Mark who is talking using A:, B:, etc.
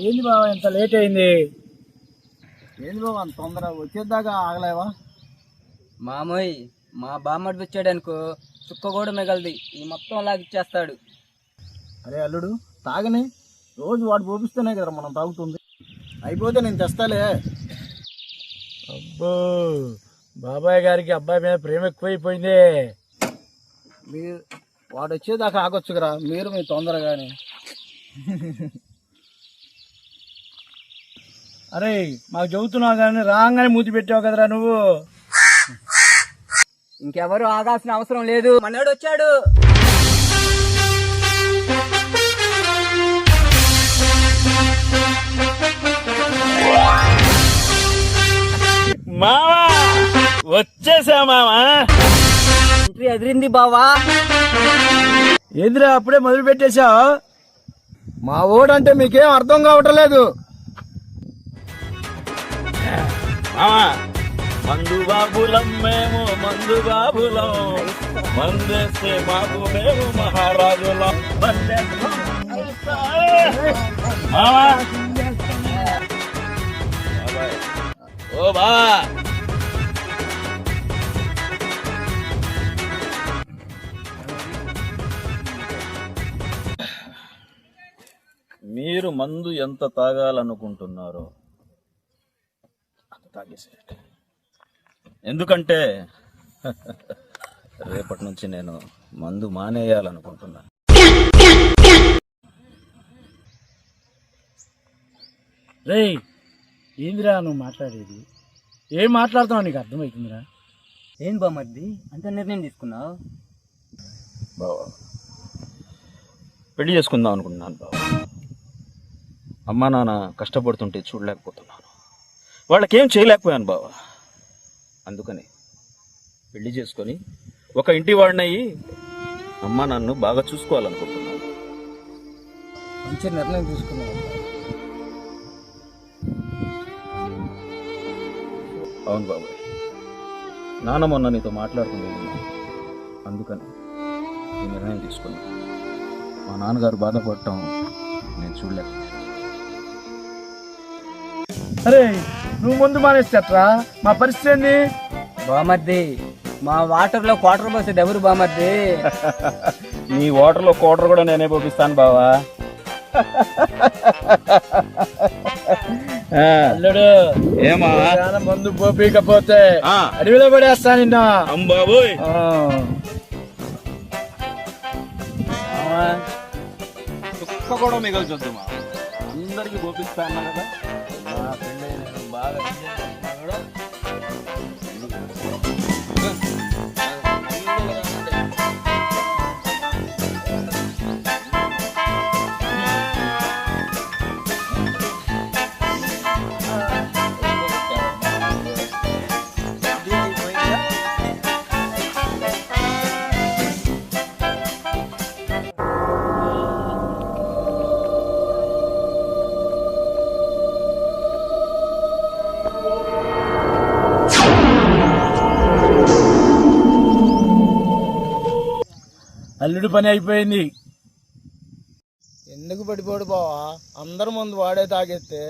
A: ఏంది బావ ఇంత లేట్ అయింది? ఏంది బావ అంత తొందర వచ్చేదాకా ఆగలేవా?
B: మామయ్య మా బామ్మడి వచ్చాడనుకో చుక్క కూడా మిగలది, ఈ మొత్తం అలాగిచ్చేస్తాడు.
A: అరే అల్లుడు తాగని, రోజు వాడు పోపిస్తేనే కదా మనం తాగుతుంది. అయిపోతే నేను తెస్తాలే. అబ్బో, బాబాయ్ గారికి అబ్బాయి మీద ప్రేమ ఎక్కువైపోయింది. మీరు వాడు వచ్చేదాకా ఆగొచ్చు కదా, మీరు మీ తొందరగానే. అరే మాకు చెబుతున్నావు కానీ రాగానే మూతి పెట్టావు కదరా నువ్వు.
B: ఇంకెవరు ఆగాల్సిన అవసరం లేదు, మనోడు వచ్చాడు.
A: మావా వచ్చేసా మావా.
B: ఎంట్రీ ఎదిరింది బావా.
A: ఏంద్రా అప్పుడే మొదలు పెట్టేశావు? మా ఓడంటే మీకేం అర్థం కావటం లేదు. మందు బాబులం మేము, మందు బాబులం, మందేస్తే మాకు మేము మహారాజులం. ఓ బా మీరు మందు ఎంత తాగాలనుకుంటున్నారో అంత తాగేసేయండి. ఎందుకంటే రేపటి నుంచి నేను మందు మానేయాలనుకుంటున్నాను. రేయ్ ఏందిరా నువ్వు మాట్లాడేది? ఏం మాట్లాడుతున్నావు నీకు అర్థమవుతుందిరా?
B: ఏం బామ్మర్ది అంత నిర్ణయం తీసుకున్నావు?
C: బావా పెళ్లి చేసుకుందాం అనుకుంటున్నాను బావా. అమ్మా నాన్న కష్టపడుతుంటే చూడలేకపోతున్నాను, వాళ్ళకేం చేయలేకపోయాను బావా. అందుకని పెళ్లి చేసుకొని ఒక ఇంటి వాడినయ్యి అమ్మా నాన్ను బాగా చూసుకోవాలనుకుంటున్నాను.
A: మంచి నిర్ణయం తీసుకున్నావు.
C: అవును బాబాయ్, నాన్న మొన్న నీతో మాట్లాడుతుంది, అందుకని ఈ నిర్ణయం తీసుకున్నాను. మా నాన్నగారు బాధపడటం నేను చూడలేకపోయాను.
A: అరే నువ్వు ముందు మానేస్తేట్రా, మా పరిస్థితి ఏంది?
B: బామర్ది మా వాటర్ లో క్వార్టర్ పోసేది ఎవరు బామర్ది?
C: నీ వాటర్లో క్వార్టర్ కూడా నేనే పంపిస్తాను బావా.
A: అల్లుడు
C: ఏమా
A: మందు పోపీకపోతే అడవిలో పడేస్తా నిన్న.
C: అంబాబోయ్ చుక్క కూడా మిగల్చొద్దు మా, అందరికి గోపిస్తా అన్నా కదా. నా పెళ్ళి నేను బాగా కూడా
A: అల్లుడు పని అయిపోయింది. ఎందుకు పడిపోడు బావా, అందరి ముందు వాడే తాగేస్తే